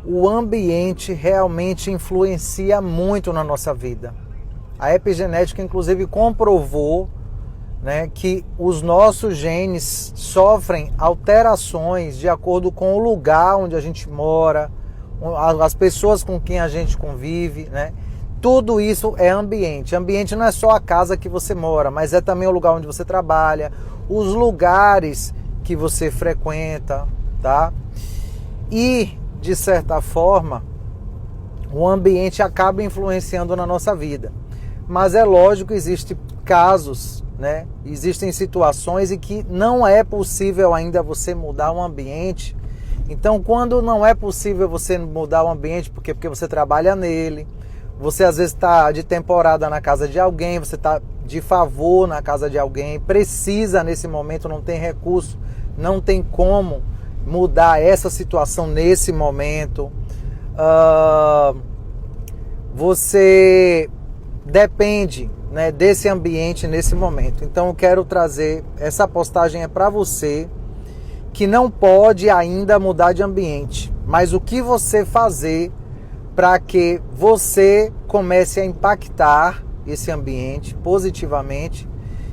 o ambiente realmente influencia muito na nossa vida. A epigenética, inclusive, comprovou, né, que os nossos genes sofrem alterações de acordo com o lugar onde a gente mora, as pessoas com quem a gente convive, né? Tudo isso é ambiente. Ambiente não é só a casa que você mora, mas é também o lugar onde você trabalha, os lugares que você frequenta, tá? E, de certa forma, o ambiente acaba influenciando na nossa vida. Mas é lógico, existem casos, né? Existem situações em que não é possível ainda você mudar o ambiente. Então, quando não é possível você mudar o ambiente, porque você trabalha nele, você às vezes está de temporada na casa de alguém, você está de favor na casa de alguém, precisa nesse momento, não tem recurso, não tem como mudar essa situação nesse momento. Você depende, né, desse ambiente nesse momento. Então eu quero trazer, essa postagem é para você que não pode ainda mudar de ambiente, mas o que você fazer para que você comece a impactar esse ambiente positivamente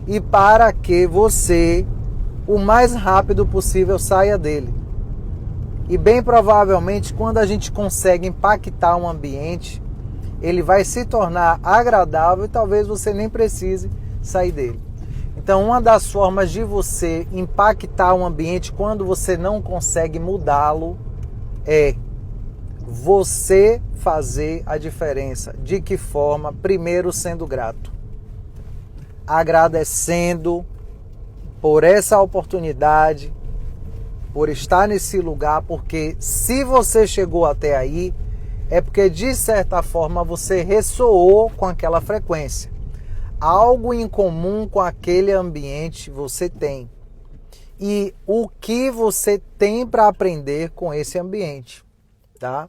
e para que você, o mais rápido possível, saia dele. E bem provavelmente, quando a gente consegue impactar um ambiente, ele vai se tornar agradável e talvez você nem precise sair dele. Então, uma das formas de você impactar um ambiente quando você não consegue mudá-lo é você fazer a diferença. De que forma? Primeiro, sendo grato. Agradecendo por essa oportunidade, por estar nesse lugar, porque se você chegou até aí, é porque de certa forma você ressoou com aquela frequência. Algo em comum com aquele ambiente você tem. E o que você tem para aprender com esse ambiente, tá?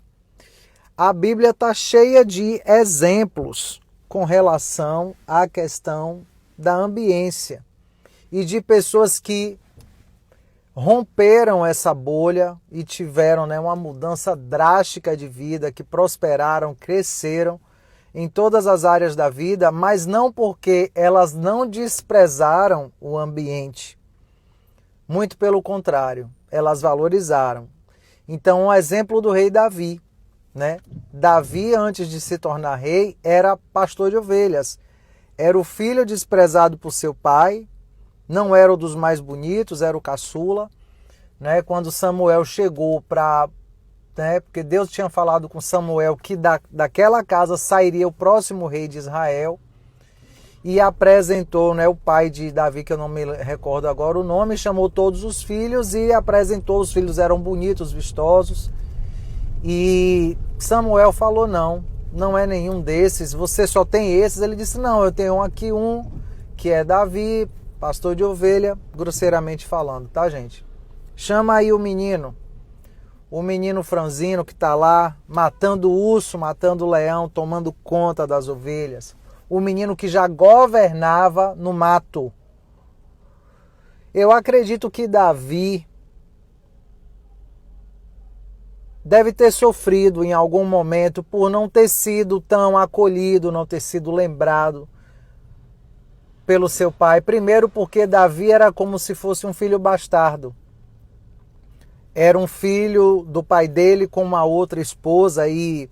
A Bíblia está cheia de exemplos com relação à questão da ambiência e de pessoas que romperam essa bolha e tiveram, né, uma mudança drástica de vida, que prosperaram, cresceram em todas as áreas da vida, mas não porque elas não desprezaram o ambiente. Muito pelo contrário, elas valorizaram. Então, um exemplo do rei Davi, né? Davi, antes de se tornar rei, era pastor de ovelhas. Era o filho desprezado por seu pai, não era o dos mais bonitos, era o caçula, né? Quando Samuel chegou para... né? Porque Deus tinha falado com Samuel que daquela casa sairia o próximo rei de Israel, e apresentou, né, o pai de Davi, que eu não me recordo agora o nome, chamou todos os filhos e apresentou. Os filhos eram bonitos, vistosos, e Samuel falou: não é nenhum desses, você só tem esses. Ele disse: não, eu tenho aqui um que é Davi, pastor de ovelha, grosseiramente falando, tá, gente? Chama aí o menino franzino que está lá, matando urso, matando leão, tomando conta das ovelhas. O menino que já governava no mato. Eu acredito que Davi deve ter sofrido em algum momento por não ter sido tão acolhido, não ter sido lembrado pelo seu pai. Primeiro porque Davi era como se fosse um filho bastardo. Era um filho do pai dele com uma outra esposa, e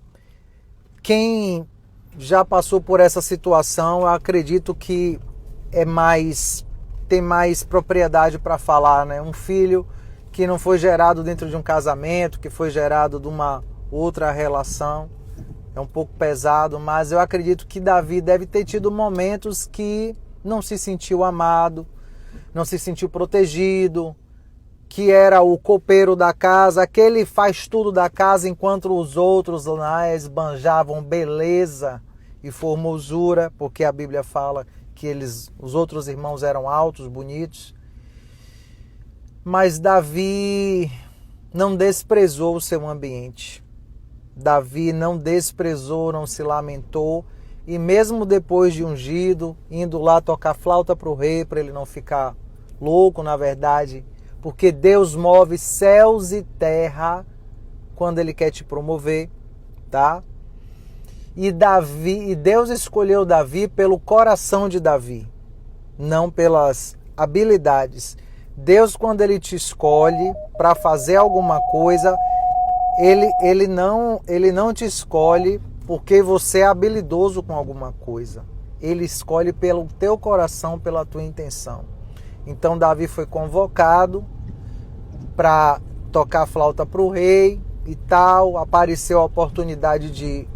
quem já passou por essa situação, eu acredito que tem mais propriedade para falar, né? Um filho que não foi gerado dentro de um casamento, que foi gerado de uma outra relação, é um pouco pesado, mas eu acredito que Davi deve ter tido momentos que não se sentiu amado, não se sentiu protegido, que era o copeiro da casa, aquele faz tudo da casa, enquanto os outros lá esbanjavam beleza e formosura, porque a Bíblia fala que os outros irmãos eram altos, bonitos. Mas Davi não desprezou o seu ambiente. Davi não desprezou, não se lamentou, e mesmo depois de ungido, indo lá tocar flauta para o rei, para ele não ficar louco, na verdade, porque Deus move céus e terra quando ele quer te promover, tá? E Deus escolheu Davi pelo coração de Davi, não pelas habilidades. Deus, quando ele te escolhe para fazer alguma coisa, ele não te escolhe porque você é habilidoso com alguma coisa. Ele escolhe pelo teu coração, pela tua intenção. Então Davi foi convocado para tocar flauta para o rei e tal. Apareceu a oportunidade de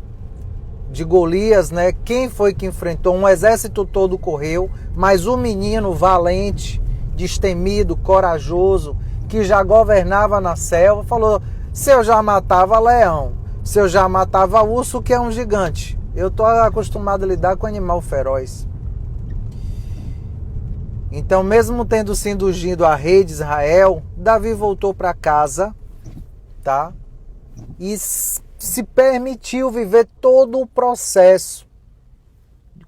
Golias, né? Quem foi que enfrentou? Um exército todo correu, mas o menino valente, destemido, corajoso, que já governava na selva, falou: se eu já matava leão, se eu já matava urso, que é um gigante, eu estou acostumado a lidar com animal feroz. Então, mesmo tendo sido ungido a rei de Israel, Davi voltou para casa, tá? E se permitiu viver todo o processo.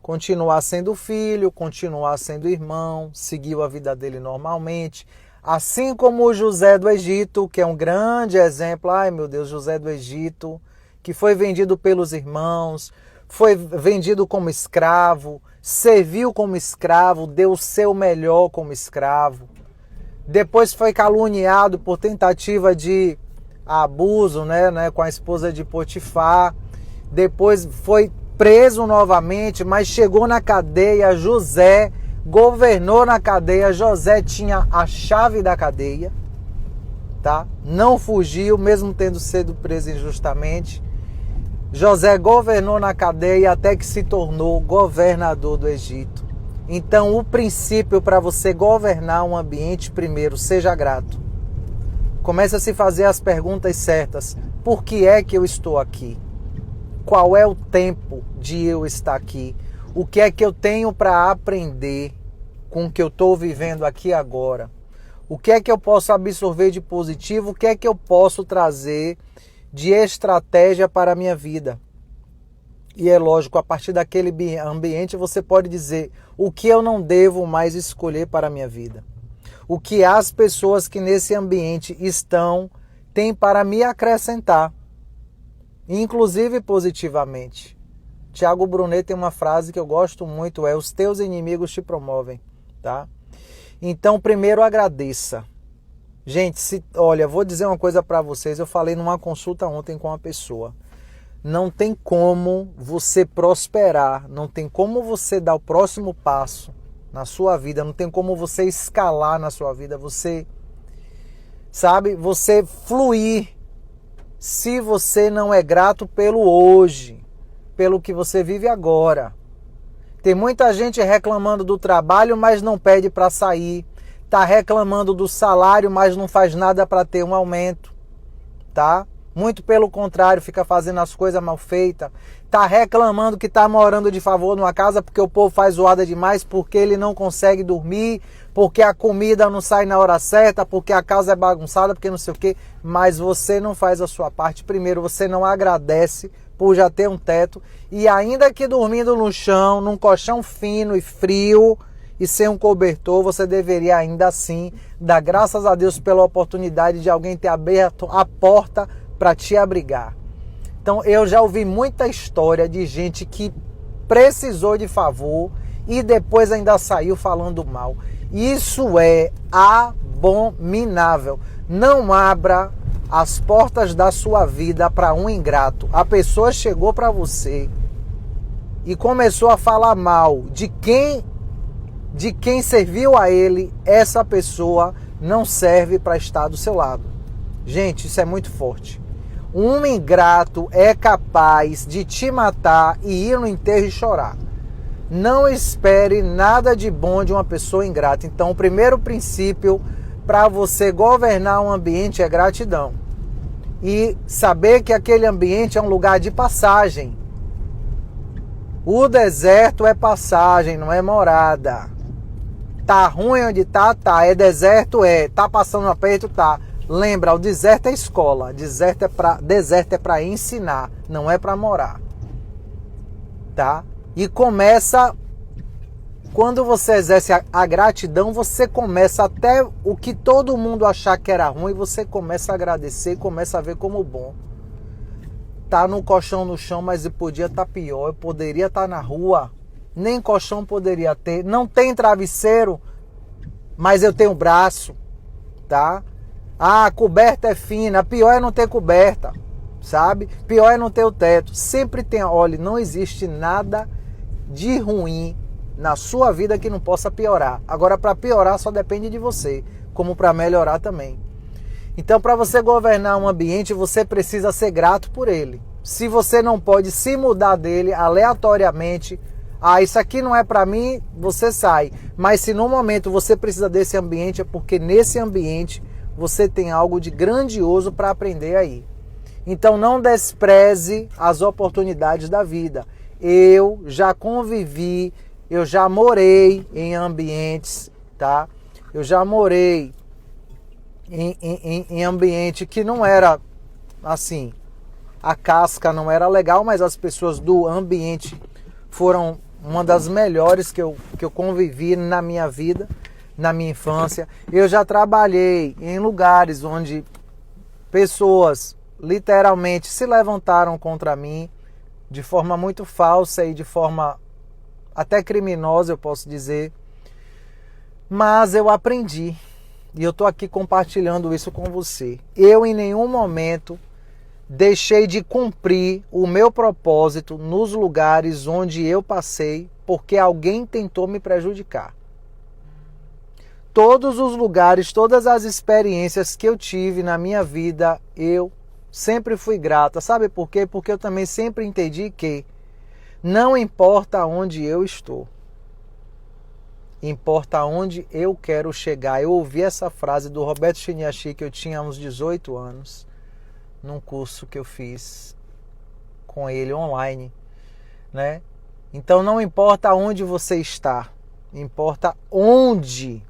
Continuar sendo filho, continuar sendo irmão, seguiu a vida dele normalmente. Assim como o José do Egito, que é um grande exemplo. Ai, meu Deus, José do Egito, que foi vendido pelos irmãos, foi vendido como escravo, serviu como escravo, deu o seu melhor como escravo. Depois foi caluniado por tentativa de abuso, né, com a esposa de Potifar. Depois foi preso novamente, mas chegou na cadeia. José governou na cadeia. José tinha a chave da cadeia, tá? Não fugiu, mesmo tendo sido preso injustamente. José governou na cadeia até que se tornou governador do Egito. Então, o princípio para você governar um ambiente, primeiro, seja grato. Comece a se fazer as perguntas certas. Por que é que eu estou aqui? Qual é o tempo de eu estar aqui? O que é que eu tenho para aprender com o que eu estou vivendo aqui agora? O que é que eu posso absorver de positivo? O que é que eu posso trazer de estratégia para a minha vida? E é lógico, a partir daquele ambiente você pode dizer o que eu não devo mais escolher para a minha vida. O que as pessoas que nesse ambiente estão têm para me acrescentar, inclusive positivamente. Tiago Brunet tem uma frase que eu gosto muito, é: os teus inimigos te promovem, tá? Então, primeiro agradeça. Gente, olha, vou dizer uma coisa para vocês. Eu falei numa consulta ontem com uma pessoa. Não tem como você prosperar, não tem como você dar o próximo passo na sua vida, não tem como você escalar na sua vida, você fluir, se você não é grato pelo hoje, pelo que você vive agora. Tem muita gente reclamando do trabalho, mas não pede para sair. Tá reclamando do salário, mas não faz nada para ter um aumento, tá? Muito pelo contrário, fica fazendo as coisas mal feitas. Tá reclamando que tá morando de favor numa casa porque o povo faz zoada demais, porque ele não consegue dormir, porque a comida não sai na hora certa, porque a casa é bagunçada, porque não sei o quê. Mas você não faz a sua parte. Primeiro, você não agradece por já ter um teto. E ainda que dormindo no chão, num colchão fino e frio e sem um cobertor, você deveria ainda assim dar graças a Deus pela oportunidade de alguém ter aberto a porta para te abrigar. Então, eu já ouvi muita história de gente que precisou de favor e depois ainda saiu falando mal. Isso é abominável. Não abra as portas da sua vida para um ingrato. A pessoa chegou para você e começou a falar mal de quem serviu a ele. Essa pessoa não serve para estar do seu lado. Gente, isso é muito forte. Um ingrato é capaz de te matar e ir no enterro e chorar. Não espere nada de bom de uma pessoa ingrata. Então, o primeiro princípio para você governar um ambiente é gratidão. E saber que aquele ambiente é um lugar de passagem. O deserto é passagem, não é morada. Tá ruim onde tá, tá. É deserto, é. Tá passando aperto, tá. Lembra, o deserto é escola. Deserto é para ensinar, não é para morar. Tá? E começa Quando você exerce a gratidão, você começa até o que todo mundo achar que era ruim, você começa a agradecer, começa a ver como bom. Tá no colchão no chão, mas eu podia estar pior, eu poderia estar na rua, nem colchão poderia ter, não tem travesseiro, mas eu tenho braço, tá? Ah, a coberta é fina, pior é não ter coberta, sabe? Pior é não ter o teto. Sempre tem, olha, não existe nada de ruim na sua vida que não possa piorar. Agora, para piorar só depende de você, como para melhorar também. Então, para você governar um ambiente, você precisa ser grato por ele. Se você não pode se mudar dele aleatoriamente, isso aqui não é para mim, você sai. Mas se no momento você precisa desse ambiente, é porque nesse ambiente você tem algo de grandioso para aprender aí. Então, não despreze as oportunidades da vida. Eu já convivi, eu já morei em ambientes, tá? Eu já morei em ambiente que não era assim, a casca não era legal, mas as pessoas do ambiente foram uma das melhores que eu convivi na minha vida, na minha infância. Eu já trabalhei em lugares onde pessoas literalmente se levantaram contra mim de forma muito falsa e de forma até criminosa, eu posso dizer. Mas eu aprendi e eu estou aqui compartilhando isso com você. Eu em nenhum momento deixei de cumprir o meu propósito nos lugares onde eu passei porque alguém tentou me prejudicar. Todos os lugares, todas as experiências que eu tive na minha vida, eu sempre fui grata. Sabe por quê? Porque eu também sempre entendi que não importa onde eu estou, importa onde eu quero chegar. Eu ouvi essa frase do Roberto Chiniachi, que eu tinha uns 18 anos, num curso que eu fiz com ele online, né? Então não importa onde você está, importa aonde,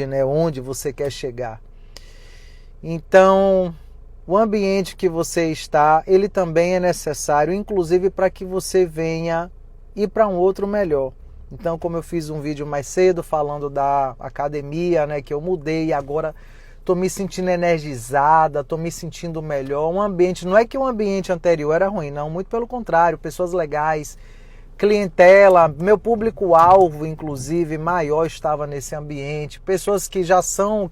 né? Onde você quer chegar. Então, o ambiente que você está, ele também é necessário, inclusive para que você venha ir para um outro melhor. Então, como eu fiz um vídeo mais cedo falando da academia, né, que eu mudei e agora estou me sentindo energizada, estou me sentindo melhor. Um ambiente, não é que o ambiente anterior era ruim, não, muito pelo contrário, pessoas legais, clientela, meu público-alvo, inclusive, maior estava nesse ambiente, pessoas que já são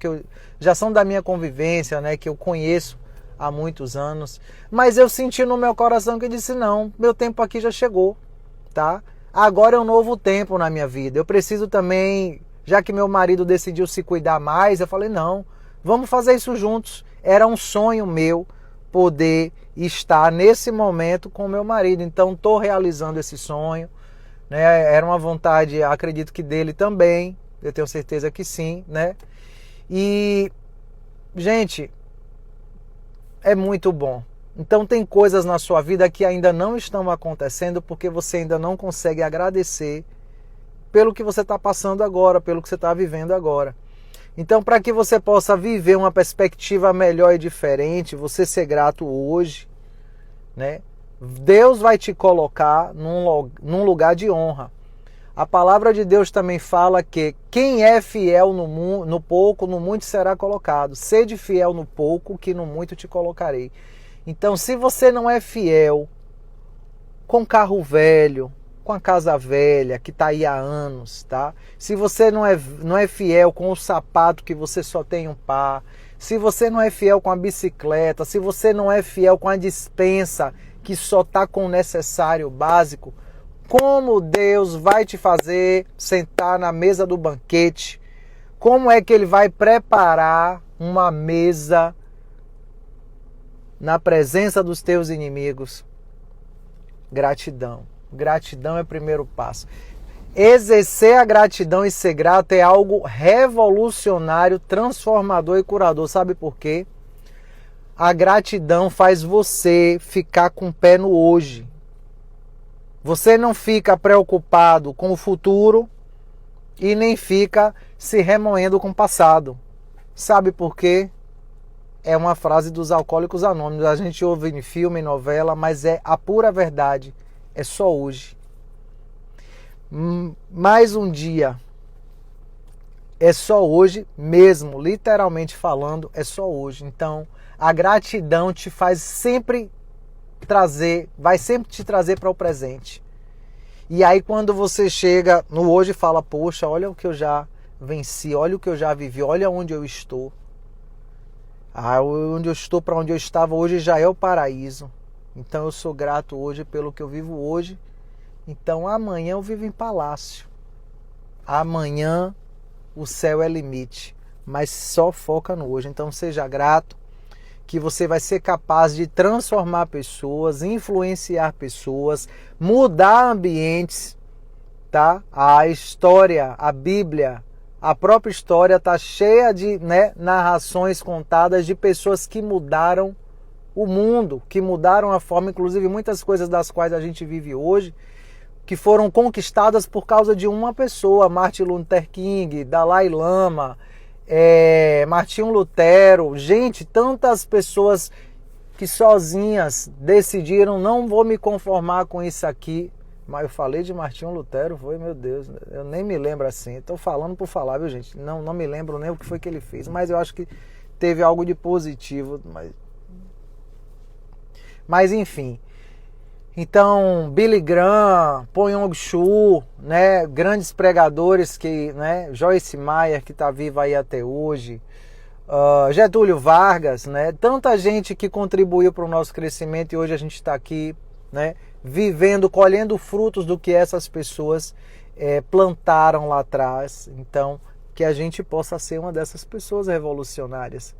da minha convivência, né, que eu conheço há muitos anos, mas eu senti no meu coração que eu disse, não, meu tempo aqui já chegou, tá? Agora é um novo tempo na minha vida, eu preciso também, já que meu marido decidiu se cuidar mais, eu falei, não, vamos fazer isso juntos. Era um sonho meu poder estar nesse momento com meu marido, então estou realizando esse sonho, né? Era uma vontade, acredito que dele também, eu tenho certeza que sim, né? E, gente, é muito bom. Então tem coisas na sua vida que ainda não estão acontecendo porque você ainda não consegue agradecer pelo que você está passando agora, pelo que você está vivendo agora. Então, para que você possa viver uma perspectiva melhor e diferente, você ser grato hoje, né? Deus vai te colocar num lugar de honra. A palavra de Deus também fala que quem é fiel no pouco, no muito será colocado. Sede fiel no pouco, que no muito te colocarei. Então, se você não é fiel com carro velho, com a casa velha, que está aí há anos, tá? Se você não é fiel com o sapato que você só tem um par, se você não é fiel com a bicicleta, se você não é fiel com a despensa que só está com o necessário básico, como Deus vai te fazer sentar na mesa do banquete? Como é que Ele vai preparar uma mesa na presença dos teus inimigos? Gratidão. Gratidão é o primeiro passo. Exercer a gratidão e ser grato é algo revolucionário, transformador e curador. Sabe por quê? A gratidão faz você ficar com o pé no hoje. Você não fica preocupado com o futuro e nem fica se remoendo com o passado. Sabe por quê? É uma frase dos Alcoólicos Anônimos. A gente ouve em filme, em novela, mas é a pura verdade. É só hoje. Mais um dia. É só hoje mesmo, literalmente falando, é só hoje. Então, a gratidão te faz sempre trazer, vai sempre te trazer para o presente. E aí quando você chega no hoje e fala, poxa, olha o que eu já venci, olha o que eu já vivi, olha onde eu estou. Onde eu estou, para onde eu estava hoje já é o paraíso. Então eu sou grato hoje pelo que eu vivo hoje. Então amanhã eu vivo em palácio. Amanhã o céu é limite, mas só foca no hoje. Então seja grato, que você vai ser capaz de transformar pessoas, influenciar pessoas, mudar ambientes, tá? A história, a Bíblia, a própria história está cheia de narrações contadas de pessoas que mudaram o mundo, que mudaram a forma, inclusive muitas coisas das quais a gente vive hoje, que foram conquistadas por causa de uma pessoa, Martin Luther King, Dalai Lama, Martinho Lutero, gente, tantas pessoas que sozinhas decidiram, não vou me conformar com isso aqui. Mas eu falei de Martinho Lutero, foi, meu Deus, eu nem me lembro assim. Estou falando por falar, viu, gente? Não me lembro nem o que foi que ele fez, mas eu acho que teve algo de positivo. Mas enfim. Então, Billy Graham, Paul Yong-Soo, grandes pregadores que, Joyce Meyer, que está viva aí até hoje, Getúlio Vargas, tanta gente que contribuiu para o nosso crescimento e hoje a gente está aqui, vivendo, colhendo frutos do que essas pessoas plantaram lá atrás. Então, que a gente possa ser uma dessas pessoas revolucionárias,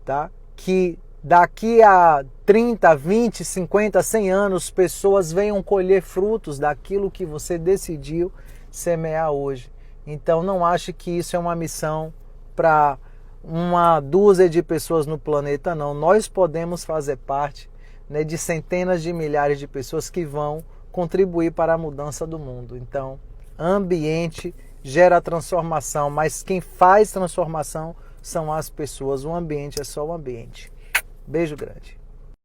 tá? Que daqui a 30, 20, 50, 100 anos, pessoas venham colher frutos daquilo que você decidiu semear hoje. Então não ache que isso é uma missão para uma dúzia de pessoas no planeta, não. Nós podemos fazer parte de centenas de milhares de pessoas que vão contribuir para a mudança do mundo. Então, ambiente gera transformação, mas quem faz transformação são as pessoas. O ambiente é só o ambiente. Beijo grande.